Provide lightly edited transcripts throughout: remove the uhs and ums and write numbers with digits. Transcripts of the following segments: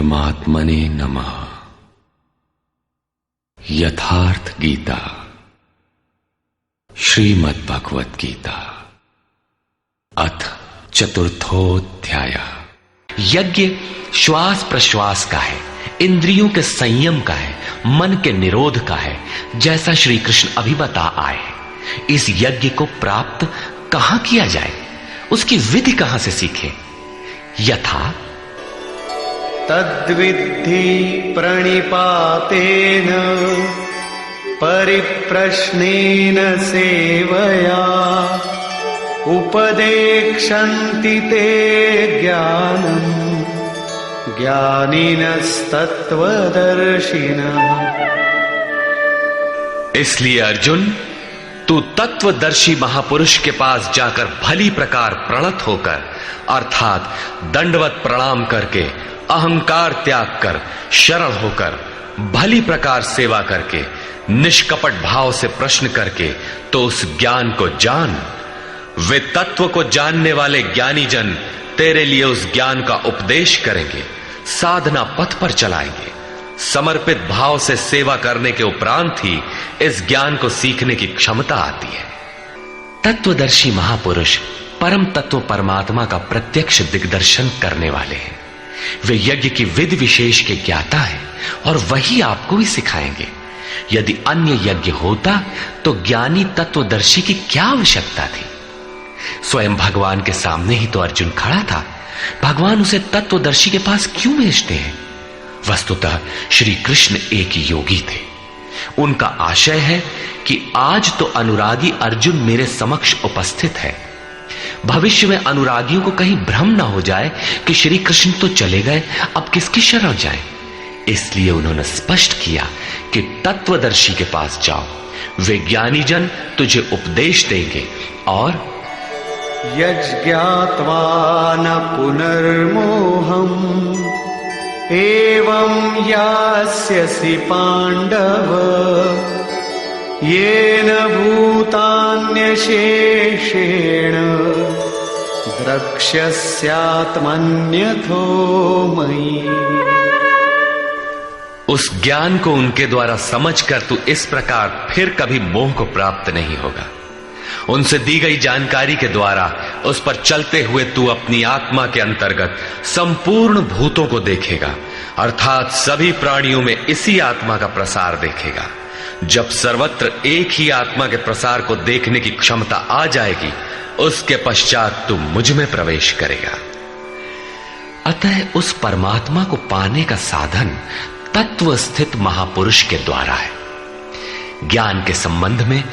परमात्मने नमः। यथार्थ गीता, श्रीमद् भगवत गीता, अथ चतुर्थोध्याय। यज्ञ श्वास प्रश्वास का है, इंद्रियों के संयम का है, मन के निरोध का है, जैसा श्री कृष्ण अभी बता आए। इस यज्ञ को प्राप्त कहां किया जाए, उसकी विधि कहां से सीखे? यथा तद्विद्धि प्रणिपातेन परिप्रश्नेन सेवया उपदेक्षन्ति ते ज्ञानम् ज्ञानिनस्तत्त्वदर्शिनः। इसलिए अर्जुन, तू तत्वदर्शी महापुरुष के पास जाकर भली प्रकार प्रणत होकर, अर्थात दंडवत प्रणाम करके, अहंकार त्याग कर, शरण होकर, भली प्रकार सेवा करके, निष्कपट भाव से प्रश्न करके तो उस ज्ञान को जान। वे तत्व को जानने वाले ज्ञानी जन तेरे लिए उस ज्ञान का उपदेश करेंगे, साधना पथ पर चलाएंगे। समर्पित भाव से सेवा करने के उपरांत ही इस ज्ञान को सीखने की क्षमता आती है। तत्वदर्शी महापुरुष परम तत्व परमात्मा का प्रत्यक्ष दिग्दर्शन करने वाले हैं। वे यज्ञ की विधि विशेष के ज्ञाता हैं और वही आपको भी सिखाएंगे। यदि अन्य यज्ञ होता तो ज्ञानी तत्वदर्शी की क्या आवश्यकता थी? स्वयं भगवान के सामने ही तो अर्जुन खड़ा था। भगवान उसे तत्वदर्शी के पास क्यों भेजते हैं? वस्तुतः श्री कृष्ण एक योगी थे। उनका आशय है कि आज तो अनुरागी अर्जुन मेरे समक्ष उपस्थित है, भविष्य में अनुरागियों को कहीं भ्रम ना हो जाए कि श्री कृष्ण तो चले गए, अब किसकी शरण जाए। इसलिए उन्होंने स्पष्ट किया कि तत्वदर्शी के पास जाओ, वे ज्ञानी जन तुझे उपदेश देंगे। और यज्ञात्वा न पुनर्मोहम् एवं यास्यसि पांडव येन भूतान्यशेषेण द्रक्ष्यस्यात्मन्यथो मयि। उस ज्ञान को उनके द्वारा समझकर तू इस प्रकार फिर कभी मोह को प्राप्त नहीं होगा। उनसे दी गई जानकारी के द्वारा उस पर चलते हुए तू अपनी आत्मा के अंतर्गत संपूर्ण भूतों को देखेगा, अर्थात सभी प्राणियों में इसी आत्मा का प्रसार देखेगा। जब सर्वत्र एक ही आत्मा के प्रसार को देखने की क्षमता आ जाएगी, उसके पश्चात तू मुझ में प्रवेश करेगा। अतः उस परमात्मा को पाने का साधन तत्व स्थित महापुरुष के द्वारा है। ज्ञान के संबंध में,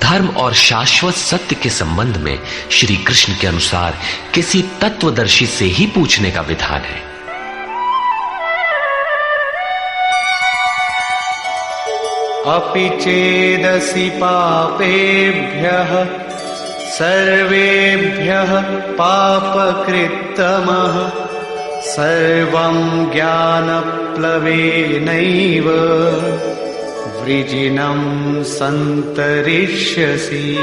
धर्म और शाश्वत सत्य के संबंध में श्री कृष्ण के अनुसार किसी तत्वदर्शी से ही पूछने का विधान है। अपि चेदसि पापेभ्यः सर्वेभ्यः पापकृत्तमः सर्वं ज्ञानप्लवेनैव वृजिनं संतरिष्यसि।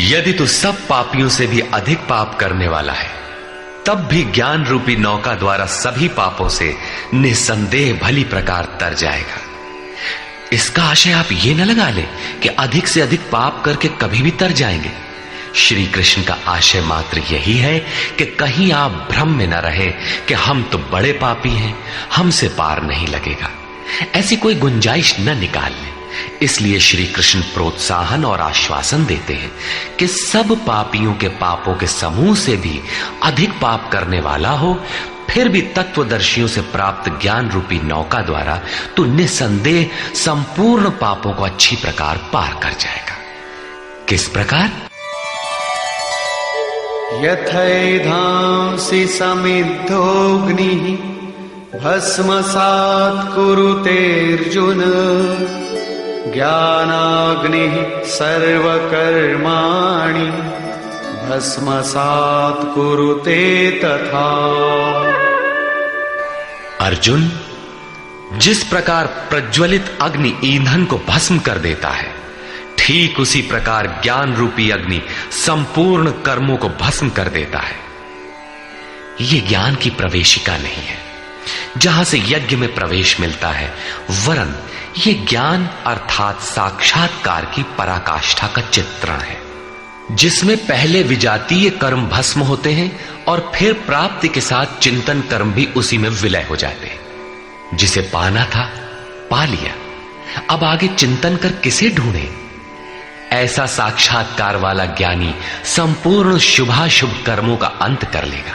यदि तू सब पापियों से भी अधिक पाप करने वाला है, तब भी ज्ञान रूपी नौका द्वारा सभी पापों से निसंदेह भली प्रकार तर जाएगा। इसका आशय आप ये न लगा ले कि अधिक से अधिक पाप करके कभी भी तर जाएंगे। श्री कृष्ण का आशय मात्र यही है कि कहीं आप भ्रम में न रहे कि हम तो बड़े पापी हैं, हमसे पार नहीं लगेगा। ऐसी कोई गुंजाइश न निकाल ले। इसलिए श्री कृष्ण प्रोत्साहन और आश्वासन देते हैं कि सब पापियों के पापों के समूह से भी अधिक पाप करने वाला हो, फिर भी तत्वदर्शियों से प्राप्त ज्ञान रूपी नौका द्वारा तू निसंदेह संपूर्ण पापों को अच्छी प्रकार पार कर जाएगा। किस प्रकार? यथैधांसि समिद्धोऽग्निः भस्मसात् कुरुतेऽर्जुन ज्ञानाग्निः सर्वकर्माणि भस्मसात् कुरुते तथा। अर्जुन, जिस प्रकार प्रज्वलित अग्नि ईंधन को भस्म कर देता है, ठीक उसी प्रकार ज्ञान रूपी अग्नि संपूर्ण कर्मों को भस्म कर देता है। ये ज्ञान की प्रवेशिका नहीं है जहां से यज्ञ में प्रवेश मिलता है, वरन ये ज्ञान अर्थात साक्षात्कार की पराकाष्ठा का चित्रण है, जिसमें पहले विजातीय कर्म भस्म होते हैं और फिर प्राप्ति के साथ चिंतन कर्म भी उसी में विलय हो जाते हैं। जिसे पाना था पा लिया, अब आगे चिंतन कर किसे ढूंढे? ऐसा साक्षात्कार वाला ज्ञानी संपूर्ण शुभाशुभ कर्मों का अंत कर लेगा।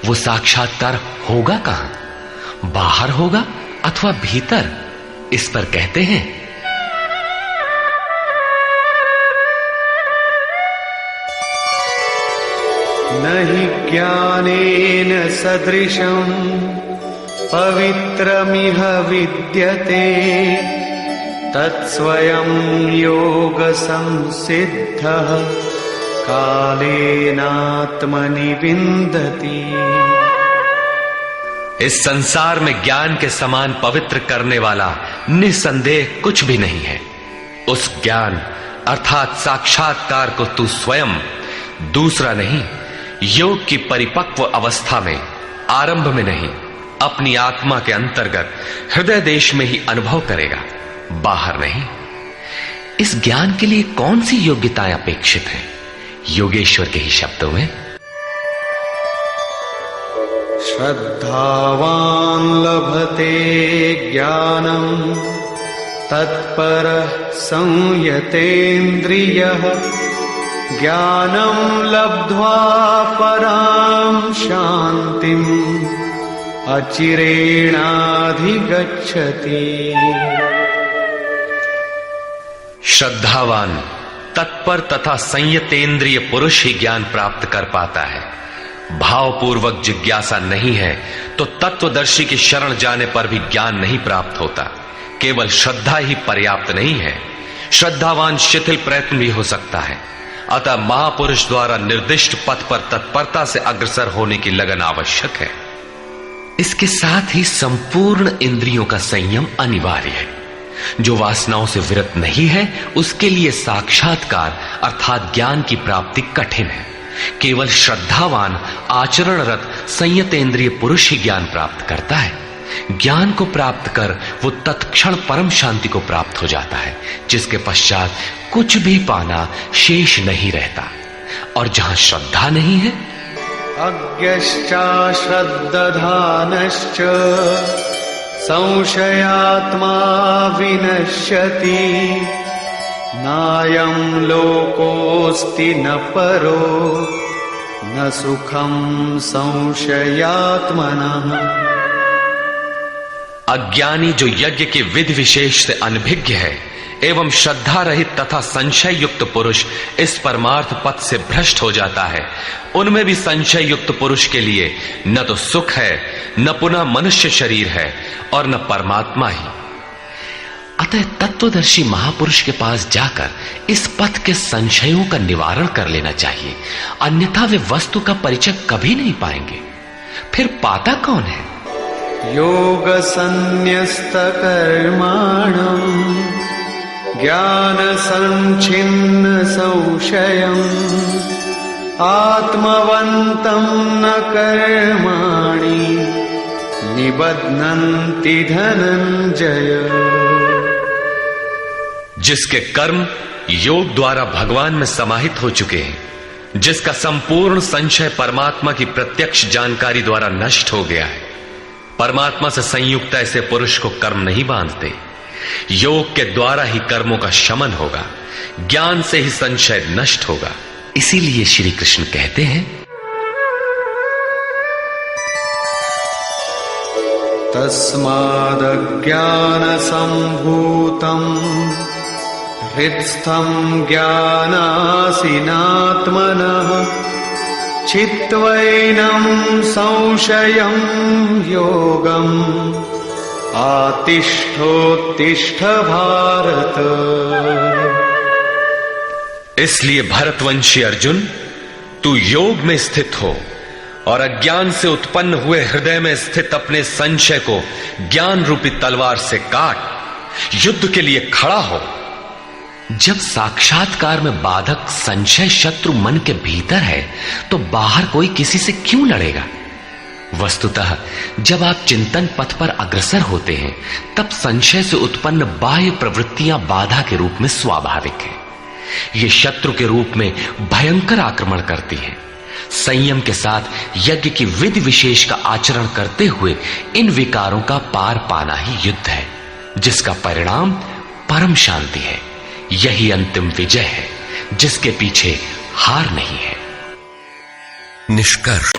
वो साक्षात्कार होगा कहां? बाहर होगा अथवा भीतर? इस पर कहते हैं, नहि ज्ञानेन सदृशं पवित्रमिह विद्यते तत्स्वयं योग संसिद्धः कालेनात्मनि विन्दति। इस संसार में ज्ञान के समान पवित्र करने वाला निसंदेह कुछ भी नहीं है। उस ज्ञान अर्थात साक्षात्कार को तू स्वयं, दूसरा नहीं, योग की परिपक्व अवस्था में, आरंभ में नहीं, अपनी आत्मा के अंतर्गत हृदय देश में ही अनुभव करेगा, बाहर नहीं। इस ज्ञान के लिए कौन सी योग्यताएं अपेक्षित हैं? योगेश्वर के ही शब्दों में, श्रद्धावान लभते ज्ञानम तत्परः संयतेन्द्रियः ज्ञानम लब्ध्वा परां शांतिम अचिरेणाधिगच्छति। श्रद्धावान, तत्पर तथा संयतेंद्रिय पुरुष ही ज्ञान प्राप्त कर पाता है। भावपूर्वक जिज्ञासा नहीं है तो तत्वदर्शी की शरण जाने पर भी ज्ञान नहीं प्राप्त होता। केवल श्रद्धा ही पर्याप्त नहीं है, श्रद्धावान शिथिल प्रयत्न भी हो सकता है। अतः महापुरुष द्वारा निर्दिष्ट पथ पर तत्परता से अग्रसर होने की लगन आवश्यक है। इसके साथ ही संपूर्ण इंद्रियों का संयम अनिवार्य है। जो वासनाओं से विरत नहीं है उसके लिए साक्षात्कार अर्थात ज्ञान की प्राप्ति कठिन है। केवल श्रद्धावान आचरणरत संयतेंद्रिय पुरुष ही ज्ञान प्राप्त करता है। ज्ञान को प्राप्त कर वो तत्क्षण परम शांति को प्राप्त हो जाता है, जिसके पश्चात कुछ भी पाना शेष नहीं रहता। और जहां श्रद्धा नहीं है, अज्ञश्चा श्रद्धानश्च संशयात्मा विनश्यति नायं लोकोऽस्ति न परो न सुखं संशयात्मनः। अज्ञानी जो यज्ञ के विधि विशेष से अनभिज्ञ है एवं श्रद्धा रहित तथा संशय युक्त पुरुष इस परमार्थ पथ से भ्रष्ट हो जाता है। उनमें भी संशय युक्त पुरुष के लिए न तो सुख है, न पुनः मनुष्य शरीर है और न परमात्मा ही। अतः तत्वदर्शी महापुरुष के पास जाकर इस पथ के संशयों का निवारण कर लेना चाहिए, अन्यथा वे वस्तु का परिचय कभी नहीं पाएंगे। फिर पाता कौन है? योग संन्यस्त कर्माणं ज्ञान संचिन्न संशयम् आत्मवन्तं न कर्माणि निबध्नन्ति धनंजय। जिसके कर्म योग द्वारा भगवान में समाहित हो चुके हैं, जिसका संपूर्ण संशय परमात्मा की प्रत्यक्ष जानकारी द्वारा नष्ट हो गया है, परमात्मा से संयुक्त ऐसे पुरुष को कर्म नहीं बांधते। योग के द्वारा ही कर्मों का शमन होगा, ज्ञान से ही संशय नष्ट होगा। इसीलिए श्री कृष्ण कहते हैं, तस्मादज्ञान संभूतं हृत्स्थं ज्ञानासिनात्मनः चित्वैनं संशयं योगम् आतिष्ठोत्तिष्ठ भारत। इसलिए भरतवंशी अर्जुन, तू योग में स्थित हो और अज्ञान से उत्पन्न हुए हृदय में स्थित अपने संशय को ज्ञान रूपी तलवार से काट युद्ध के लिए खड़ा हो। जब साक्षात्कार में बाधक संशय शत्रु मन के भीतर है तो बाहर कोई किसी से क्यों लड़ेगा? वस्तुतः जब आप चिंतन पथ पर अग्रसर होते हैं तब संशय से उत्पन्न बाह्य प्रवृत्तियां बाधा के रूप में स्वाभाविक है। ये शत्रु के रूप में भयंकर आक्रमण करती हैं। संयम के साथ यज्ञ की विधि विशेष का आचरण करते हुए इन विकारों का पार पाना ही युद्ध है, जिसका परिणाम परम शांति है। यही अंतिम विजय है, जिसके पीछे हार नहीं है। निष्कर्ष